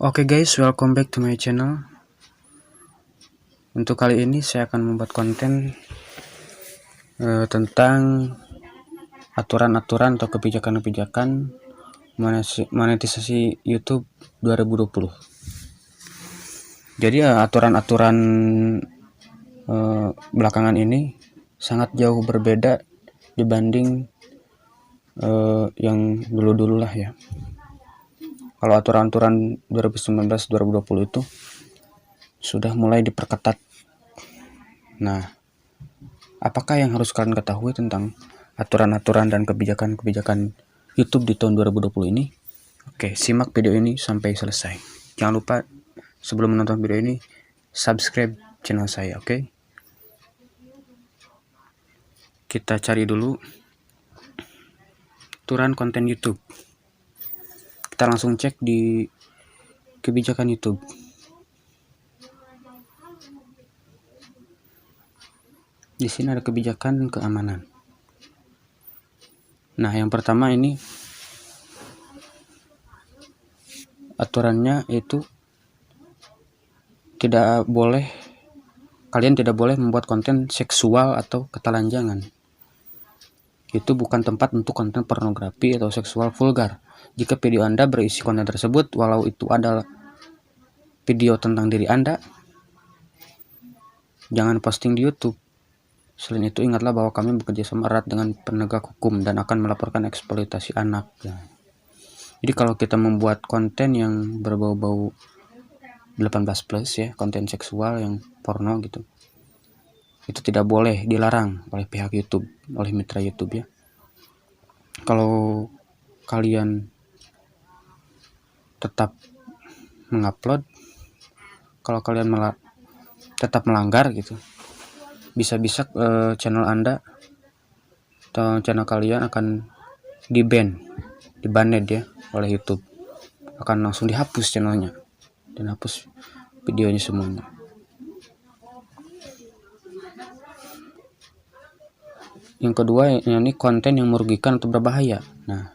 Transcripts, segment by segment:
Oke guys, welcome back to my channel. Untuk kali ini saya akan membuat konten tentang aturan-aturan atau kebijakan-kebijakan monetisasi YouTube 2020. Jadi aturan-aturan belakangan ini sangat jauh berbeda dibanding yang dulu-dulu lah ya. Kalau aturan-aturan 2019-2020 itu sudah mulai diperketat. Nah, apakah yang harus kalian ketahui tentang aturan-aturan dan kebijakan-kebijakan YouTube di tahun 2020 ini? Oke, simak video ini sampai selesai. Jangan lupa sebelum menonton video ini, subscribe channel saya, oke? Kita cari dulu aturan konten YouTube. Kita langsung cek di kebijakan YouTube. Di sini ada kebijakan keamanan. Nah, yang pertama ini aturannya itu kalian tidak boleh membuat konten seksual atau ketelanjangan. Itu bukan tempat untuk konten pornografi atau seksual vulgar. Jika video Anda berisi konten tersebut, walau itu adalah video tentang diri Anda, jangan posting di YouTube. Selain itu, ingatlah bahwa kami bekerja sama erat dengan penegak hukum dan akan melaporkan eksploitasi anak. Jadi kalau kita membuat konten yang berbau-bau 18 plus ya, konten seksual yang porno gitu, itu tidak boleh, dilarang oleh pihak YouTube, oleh mitra YouTube ya. Kalau kalian tetap mengupload, kalau kalian tetap melanggar gitu, bisa-bisa channel Anda atau channel kalian akan di-banned ya oleh YouTube. Akan langsung dihapus channelnya dan hapus videonya semuanya. Yang kedua, ini konten yang merugikan atau berbahaya. Nah,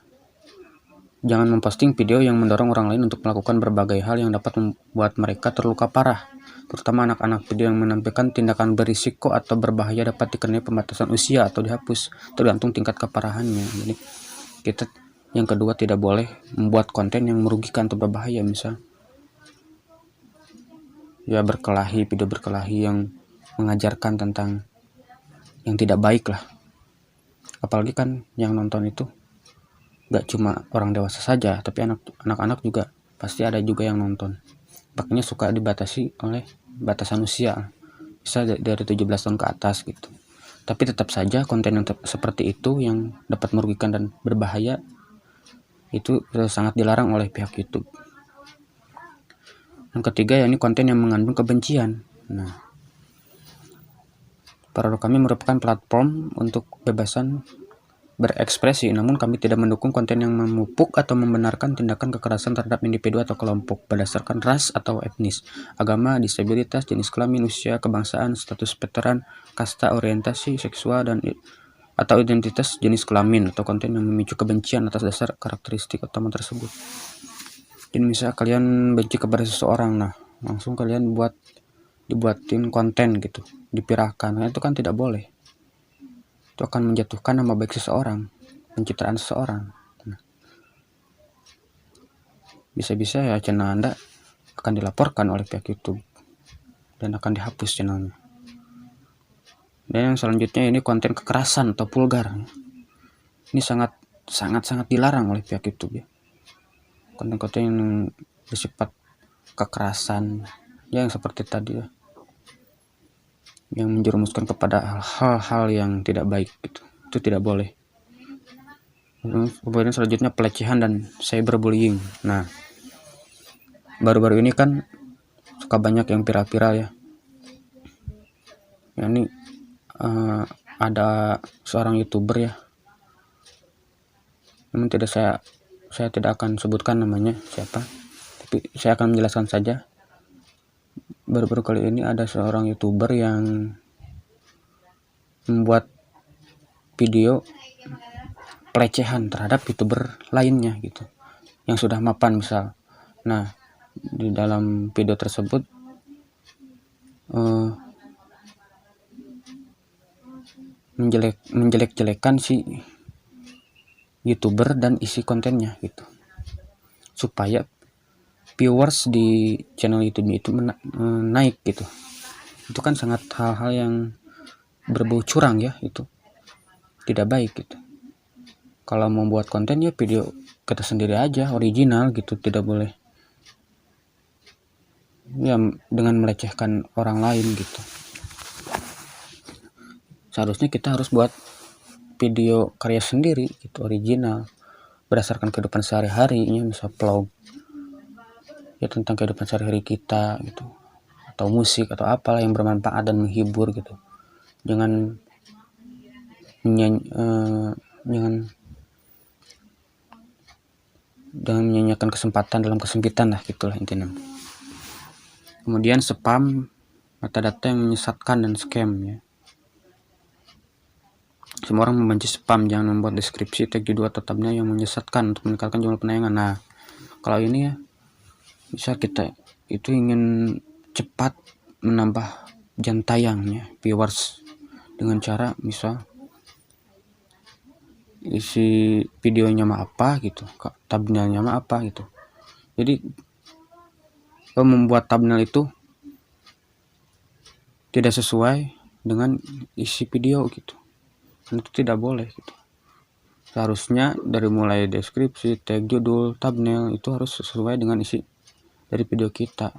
jangan memposting video yang mendorong orang lain untuk melakukan berbagai hal yang dapat membuat mereka terluka parah, terutama anak-anak. Video yang menampilkan tindakan berisiko atau berbahaya dapat dikenai pembatasan usia atau dihapus, tergantung tingkat keparahannya. Jadi yang kedua, tidak boleh membuat konten yang merugikan atau berbahaya, misal ya video berkelahi yang mengajarkan tentang yang tidak baik lah. Apalagi kan yang nonton itu gak cuma orang dewasa saja, tapi anak-anak juga pasti ada juga yang nonton. Makanya suka dibatasi oleh batasan usia, bisa dari 17 tahun ke atas gitu. Tapi tetap saja konten yang seperti itu yang dapat merugikan dan berbahaya itu sangat dilarang oleh pihak YouTube. Yang ketiga, yakni konten yang mengandung kebencian. Nah, Parado kami merupakan platform untuk kebebasan berekspresi, namun kami tidak mendukung konten yang memupuk atau membenarkan tindakan kekerasan terhadap individu atau kelompok berdasarkan ras atau etnis, agama, disabilitas, jenis kelamin, usia, kebangsaan, status veteran, kasta, orientasi seksual, atau identitas jenis kelamin, atau konten yang memicu kebencian atas dasar karakteristik utama tersebut. Jadi misal kalian benci kepada seseorang, nah langsung kalian dibuatin konten gitu, dipirahkan. Nah, itu kan tidak boleh. Itu akan menjatuhkan nama baik seseorang, pencitraan seseorang. Nah, bisa-bisa ya channel Anda akan dilaporkan oleh pihak YouTube dan akan dihapus channelnya. Dan yang selanjutnya ini konten kekerasan atau vulgar. Ini sangat dilarang oleh pihak YouTube ya. Konten-konten yang bersifat kekerasan ya, yang seperti tadi ya, yang menjerumuskan kepada hal-hal yang tidak baik gitu, itu tidak boleh. Kemudian selanjutnya pelecehan dan cyberbullying. Nah, baru-baru ini kan suka banyak yang viral-viral ya. Ini ada seorang YouTuber ya, namun saya tidak akan sebutkan namanya siapa, tapi saya akan menjelaskan saja. Baru-baru kali ini ada seorang YouTuber yang membuat video pelecehan terhadap YouTuber lainnya gitu, yang sudah mapan misal. Nah, di dalam video tersebut menjelek-jelekan si YouTuber dan isi kontennya gitu, supaya viewers di channel YouTube itu naik gitu. Itu kan sangat hal-hal yang berbau curang ya, itu tidak baik gitu. Kalau mau buat konten ya video kita sendiri aja, original gitu, tidak boleh ya dengan melecehkan orang lain gitu. Seharusnya kita harus buat video karya sendiri gitu, original, berdasarkan kehidupan sehari-harinya, misal vlog ya tentang kehidupan sehari-hari kita gitu, atau musik atau apalah yang bermanfaat dan menghibur gitu. Jangan menyanyiakan kesempatan dalam kesempitan lah, gitulah intinya. Kemudian spam, metadata yang menyesatkan dan scam ya. Semua orang membenci spam. Jangan membuat deskripsi, tag judul atau tabnya yang menyesatkan untuk meningkatkan jumlah penayangan. Nah, kalau ini ya bisa kita itu ingin cepat menambah jam tayangnya viewers dengan cara misal isi videonya mah apa gitu, thumbnailnya mah apa gitu. Jadi membuat thumbnail itu tidak sesuai dengan isi video gitu, itu tidak boleh gitu. Seharusnya dari mulai deskripsi, tag judul, thumbnail itu harus sesuai dengan isi dari video kita.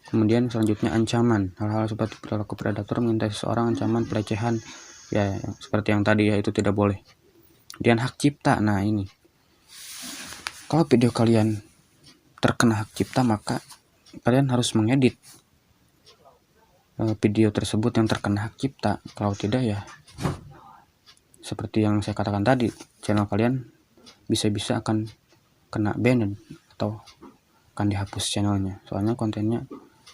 Kemudian selanjutnya ancaman, hal-hal seperti perilaku predator, mengintai seseorang, ancaman, pelecehan ya seperti yang tadi ya, itu tidak boleh. Kemudian hak cipta. Nah ini, kalau video kalian terkena hak cipta, maka kalian harus mengedit video tersebut yang terkena hak cipta. Kalau tidak ya seperti yang saya katakan tadi, channel kalian bisa-bisa akan kena ban atau akan dihapus channelnya, soalnya kontennya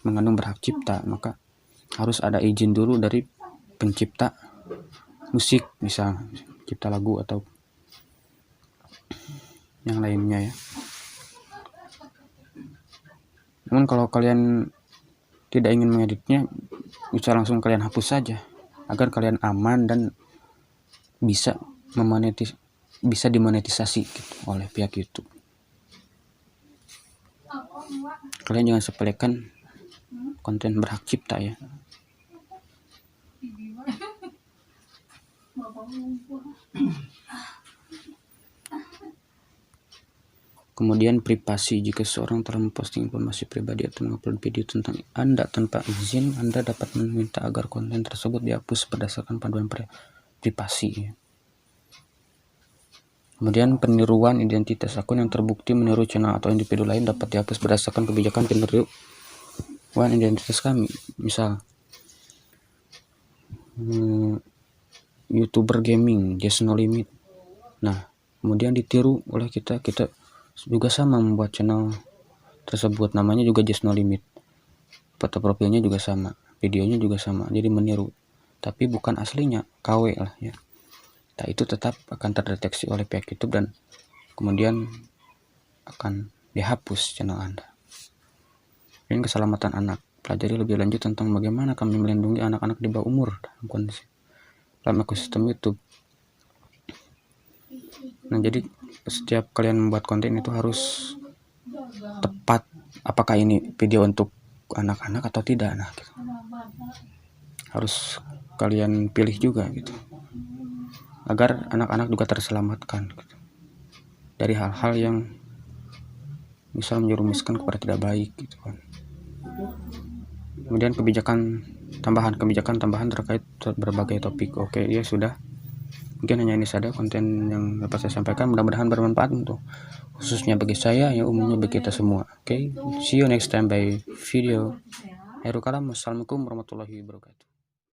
mengandung berhak cipta. Maka harus ada izin dulu dari pencipta musik, misal cipta lagu atau yang lainnya ya. Namun kalau kalian tidak ingin mengeditnya, bisa langsung kalian hapus saja agar kalian aman dan bisa dimonetisasi gitu oleh pihak YouTube. Kalian jangan sepelekan konten berhak cipta ya. Kemudian privasi, jika seorang telah memposting informasi pribadi atau mengupload video tentang Anda tanpa izin, Anda dapat meminta agar konten tersebut dihapus berdasarkan panduan privasi ya. Kemudian peniruan identitas, akun yang terbukti meniru channel atau individu lain dapat dihapus berdasarkan kebijakan peniruan identitas kami. Misal YouTuber gaming Just No Limit. Nah, kemudian ditiru oleh kita juga sama membuat channel tersebut, namanya juga Just No Limit. Foto profilnya juga sama, videonya juga sama. Jadi meniru, tapi bukan aslinya, KW lah ya. Nah, itu tetap akan terdeteksi oleh pihak YouTube dan kemudian akan dihapus channel Anda. Ini keselamatan anak. Pelajari lebih lanjut tentang bagaimana kami melindungi anak-anak di bawah umur dalam ekosistem YouTube. Nah, jadi setiap kalian membuat konten itu harus tepat, apakah ini video untuk anak-anak atau tidak. Nah, gitu. Harus kalian pilih juga gitu, agar anak-anak juga terselamatkan gitu, dari hal-hal yang bisa menjerumuskan kepada tidak baik gitu kan. Kemudian kebijakan tambahan terkait berbagai topik. Oke, ya sudah. Mungkin hanya ini saja konten yang dapat saya sampaikan. Mudah-mudahan bermanfaat untuk khususnya bagi saya, yang umumnya bagi kita semua. Oke, see you next time by video. Assalamualaikum warahmatullahi wabarakatuh.